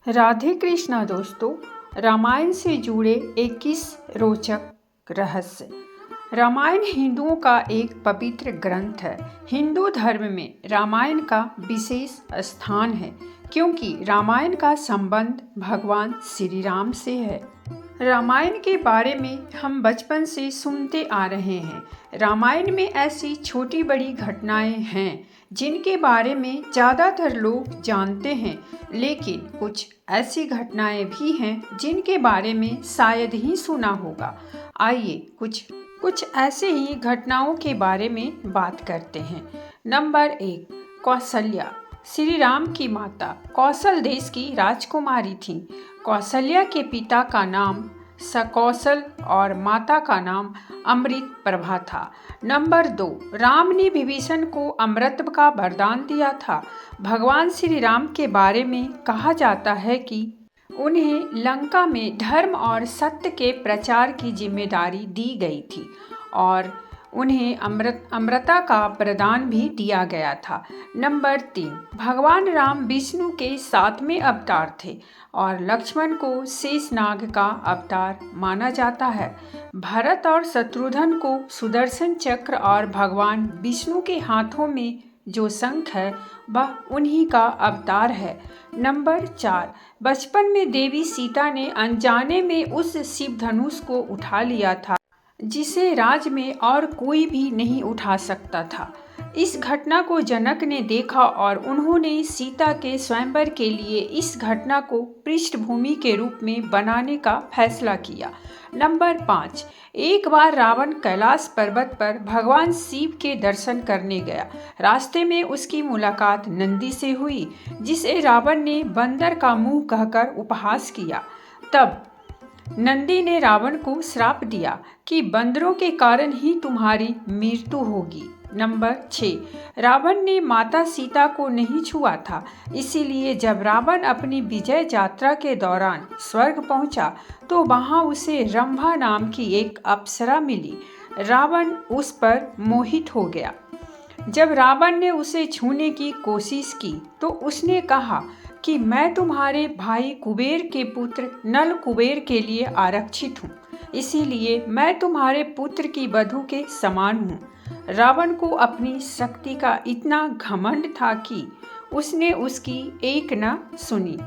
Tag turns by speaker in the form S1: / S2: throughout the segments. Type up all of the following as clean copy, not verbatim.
S1: राधे कृष्णा दोस्तों। रामायण से जुड़े 21 रोचक रहस्य। रामायण हिंदुओं का एक पवित्र ग्रंथ है। हिंदू धर्म में रामायण का विशेष स्थान है क्योंकि रामायण का संबंध भगवान श्री राम से है। रामायण के बारे में हम बचपन से सुनते आ रहे हैं। रामायण में ऐसी छोटी बड़ी घटनाएं हैं जिनके बारे में ज़्यादातर लोग जानते हैं, लेकिन कुछ ऐसी घटनाएं भी हैं जिनके बारे में शायद ही सुना होगा। आइए कुछ ऐसे ही घटनाओं के बारे में बात करते हैं। नंबर 1, कौशल्या। श्री राम की माता कौशल देश की राजकुमारी थी। कौशल्या के पिता का नाम सकौशल और माता का नाम अमृत प्रभा था। नंबर 2, राम ने विभीषण को अमृत का वरदान दिया था। भगवान श्री राम के बारे में कहा जाता है कि उन्हें लंका में धर्म और सत्य के प्रचार की जिम्मेदारी दी गई थी और उन्हें अमृता का प्रदान भी दिया गया था। नंबर 3, भगवान राम विष्णु के 7वें अवतार थे और लक्ष्मण को शेषनाग का अवतार माना जाता है। भरत और शत्रुघ्न को सुदर्शन चक्र और भगवान विष्णु के हाथों में जो शंख है वह उन्हीं का अवतार है। नंबर 4, बचपन में देवी सीता ने अनजाने में उस शिव धनुष को उठा लिया था जिसे राज में और कोई भी नहीं उठा सकता था। इस घटना को जनक ने देखा और उन्होंने सीता के स्वयंवर के लिए इस घटना को पृष्ठभूमि के रूप में बनाने का फैसला किया। नंबर 5, एक बार रावण कैलाश पर्वत पर भगवान शिव के दर्शन करने गया। रास्ते में उसकी मुलाकात नंदी से हुई, जिसे रावण ने बंदर का मुंह कहकर उपहास किया। तब नंदी ने रावण को श्राप दिया कि बंदरों के कारण ही तुम्हारी मृत्यु होगी। नंबर 6, रावण ने माता सीता को नहीं छुआ था, इसीलिए जब रावण अपनी विजय यात्रा के दौरान स्वर्ग पहुंचा तो वहां उसे रंभा नाम की एक अप्सरा मिली। रावण उस पर मोहित हो गया। जब रावण ने उसे छूने की कोशिश की तो उसने कहा कि मैं तुम्हारे भाई कुबेर के पुत्र नल कुबेर के लिए आरक्षित हूँ, इसीलिए मैं तुम्हारे पुत्र की वधू के समान हूँ। रावण को अपनी शक्ति का इतना घमंड था कि उसने उसकी एक न सुनी।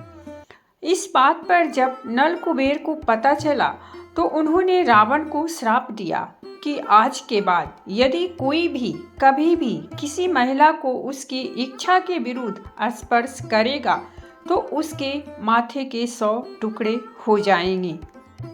S1: इस बात पर जब नल कुबेर को पता चला तो उन्होंने रावण को श्राप दिया कि आज के बाद यदि कोई भी कभी भी किसी महिला को उसकी इच्छा के विरुद्ध स्पर्श करेगा तो उसके माथे के 100 टुकड़े हो जाएंगे।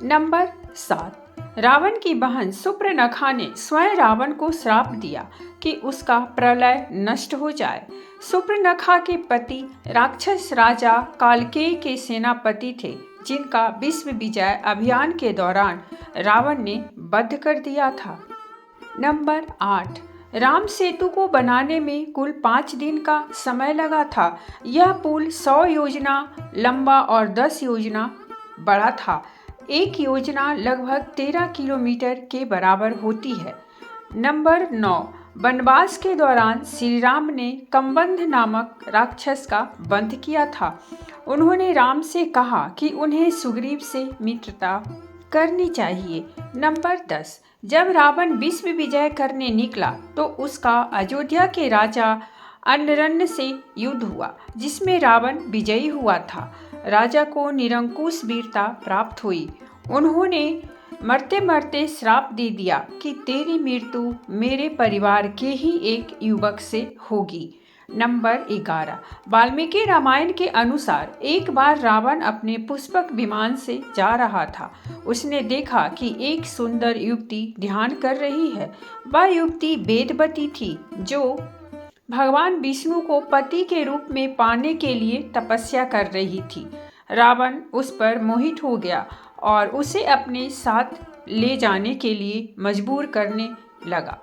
S1: नंबर 7, रावण की बहन सुपर्णखा ने स्वयं रावण को श्राप दिया कि उसका प्रलय नष्ट हो जाए। सुपर्णखा के पति राक्षस राजा कालकेय के सेनापति थे, जिनका विश्व विजय अभियान के दौरान रावण ने वध कर दिया था। नंबर 8, राम सेतु को बनाने में कुल 5 दिन का समय लगा था। यह पुल 100 योजना लंबा और 10 योजना बड़ा था। एक योजना लगभग 13 किलोमीटर के बराबर होती है। नंबर 9, वनवास के दौरान श्री राम ने कम्बंध नामक राक्षस का वध किया था। उन्होंने राम से कहा कि उन्हें सुग्रीव से मित्रता करनी चाहिए। नंबर 10, जब रावण विश्व विजय करने निकला तो उसका अयोध्या के राजा अनरण्य से युद्ध हुआ, जिसमें रावण विजयी हुआ था। राजा को निरंकुश वीरता प्राप्त हुई। उन्होंने मरते मरते श्राप दे दिया कि तेरी मृत्यु मेरे परिवार के ही एक युवक से होगी। नंबर 11, वाल्मीकि रामायण के अनुसार एक बार रावण अपने पुष्पक विमान से जा रहा था। उसने देखा कि एक सुंदर युवती ध्यान कर रही है। वह युवती वेदवती थी, जो भगवान विष्णु को पति के रूप में पाने के लिए तपस्या कर रही थी। रावण उस पर मोहित हो गया और उसे अपने साथ ले जाने के लिए मजबूर करने लगा।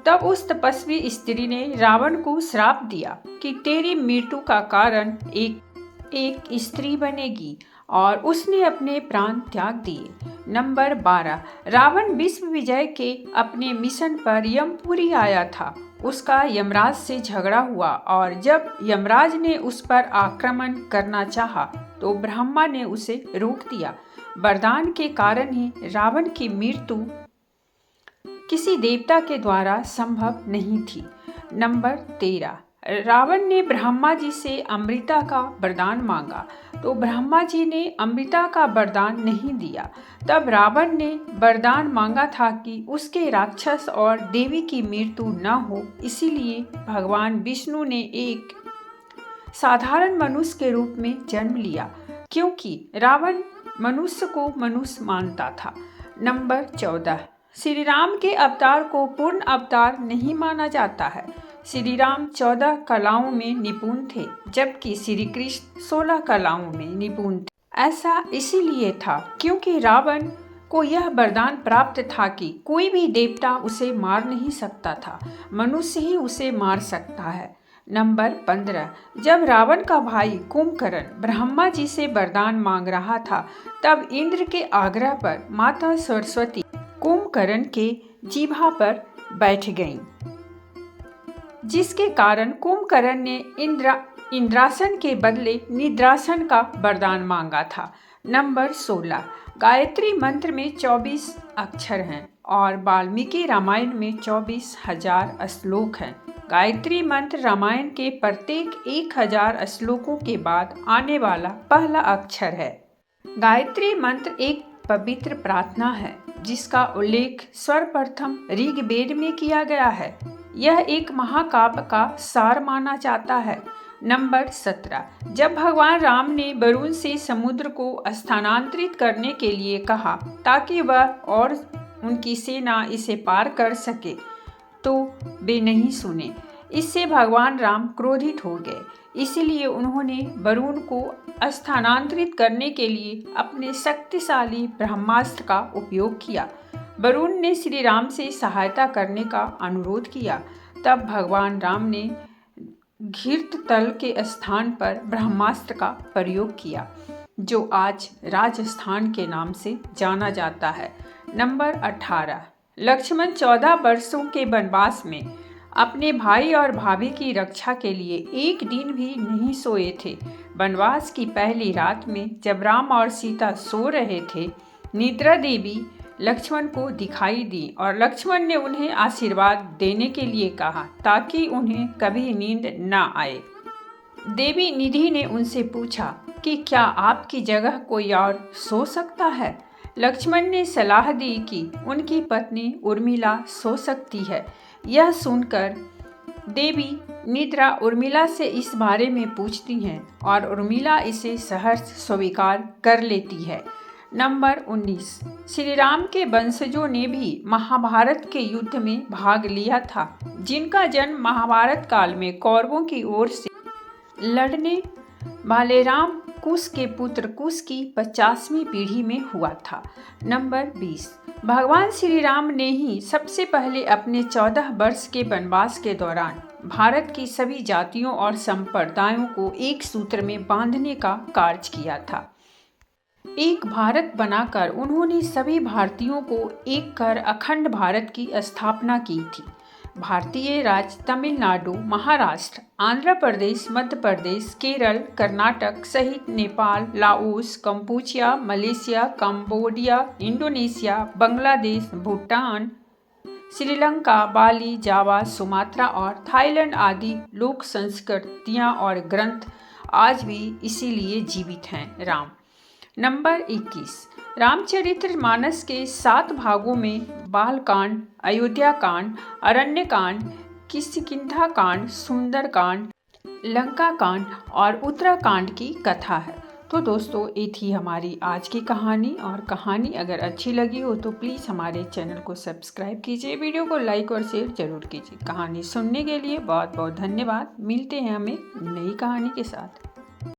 S1: तब उस तपस्वी स्त्री ने रावण को श्राप दिया कि तेरी मृत्यु का कारण एक स्त्री बनेगी, और उसने अपने प्राण त्याग दिए। नंबर 12, रावण विश्व विजय के अपने मिशन पर यमपुरी आया था। उसका यमराज से झगड़ा हुआ और जब यमराज ने उस पर आक्रमण करना चाहा तो ब्रह्मा ने उसे रोक दिया। वरदान के कारण ही रावण की मृत्यु किसी देवता के द्वारा संभव नहीं थी। नंबर 13, रावण ने ब्रह्मा जी से अमृता का वरदान मांगा तो ब्रह्मा जी ने अमृता का वरदान नहीं दिया। तब रावण ने वरदान मांगा था कि उसके राक्षस और देवी की मृत्यु न हो, इसीलिए भगवान विष्णु ने एक साधारण मनुष्य के रूप में जन्म लिया, क्योंकि रावण मनुष्य को मनुष्य मानता था। नंबर 14, श्री राम के अवतार को पूर्ण अवतार नहीं माना जाता है। श्री राम 14 कलाओं में निपुण थे, जबकि श्री कृष्ण 16 कलाओं में निपुण थे। ऐसा इसीलिए था क्योंकि रावण को यह वरदान प्राप्त था कि कोई भी देवता उसे मार नहीं सकता था, मनुष्य ही उसे मार सकता है। नंबर 15, जब रावण का भाई कुंभकर्ण ब्रह्मा जी से वरदान मांग रहा था, तब इंद्र के आग्रह पर माता सरस्वती कुंभकर्ण के जीभा पर बैठ गईं, जिसके कारण कुंभकर्ण ने इंद्रासन के बदले निद्रासन का वरदान मांगा था। नंबर 16, गायत्री मंत्र में 24 अक्षर हैं और वाल्मीकि रामायण में 24,000 श्लोक हैं। गायत्री मंत्र रामायण के प्रत्येक 1000 श्लोकों के बाद आने वाला पहला अक्षर है। गायत्री मंत्र एक पवित्र प्रार्थना है जिसका उल्लेख सर्वप्रथम ऋग्वेद में किया गया है। यह एक महाकाव्य का सार माना जाता है। नंबर 17, जब भगवान राम ने वरुण से समुद्र को स्थानांतरित करने के लिए कहा ताकि वह और उनकी सेना इसे पार कर सके, तो वे नहीं सुने। इससे भगवान राम क्रोधित हो गए, इसलिए उन्होंने वरुण को स्थानांतरित करने के लिए अपने शक्तिशाली ब्रह्मास्त्र का उपयोग किया। वरुण ने श्री राम से सहायता करने का अनुरोध किया। तब भगवान राम ने घृत तल के स्थान पर ब्रह्मास्त्र का प्रयोग किया, जो आज राजस्थान के नाम से जाना जाता है। नंबर 18, लक्ष्मण 14 वर्षों के वनवास में अपने भाई और भाभी की रक्षा के लिए एक दिन भी नहीं सोए थे। वनवास की पहली रात में जब राम और सीता सो रहे थे, निद्रा देवी लक्ष्मण को दिखाई दी और लक्ष्मण ने उन्हें आशीर्वाद देने के लिए कहा ताकि उन्हें कभी नींद न आए। देवी निधि ने उनसे पूछा कि क्या आपकी जगह कोई और सो सकता है। लक्ष्मण ने सलाह दी कि उनकी पत्नी उर्मिला सो सकती है। यह सुनकर देवी निद्रा उर्मिला से इस बारे में पूछती हैं और उर्मिला इसे सहर्ष स्वीकार कर लेती है। नंबर 19, श्री राम के वंशजों ने भी महाभारत के युद्ध में भाग लिया था, जिनका जन्म महाभारत काल में कौरवों की ओर से लड़ने वाले राम कुश के पुत्र कुश की 50वीं पीढ़ी में हुआ था। नंबर 20, भगवान श्री राम ने ही सबसे पहले अपने 14 वर्ष के वनवास के दौरान भारत की सभी जातियों और संप्रदायों को एक सूत्र में बांधने का कार्य किया था। एक भारत बनाकर उन्होंने सभी भारतीयों को एक कर अखंड भारत की स्थापना की थी। भारतीय राज्य तमिलनाडु, महाराष्ट्र, आंध्र प्रदेश, मध्य प्रदेश, केरल, कर्नाटक सहित Nepal, Laos, Kampuchea, Malaysia, Cambodia, Indonesia, Bangladesh, Bhutan, Sri Lanka, Bali, Java, Sumatra और थाईलैंड आदि लोक संस्कृतियाँ और ग्रंथ आज भी इसीलिए जीवित हैं। राम। नंबर 21, रामचरित्र मानस के 7 भागों में बालकांड, अयोध्या कांड, अरण्य कांड, किष्किंधा कांड, सुंदर कांड, लंका कांड और उत्तराकांड की कथा है। तो दोस्तों, ये थी हमारी आज की कहानी, और कहानी अगर अच्छी लगी हो तो प्लीज़ हमारे चैनल को सब्सक्राइब कीजिए, वीडियो को लाइक और शेयर जरूर कीजिए। कहानी सुनने के लिए बहुत बहुत धन्यवाद। मिलते हैं हम एक नई कहानी के साथ।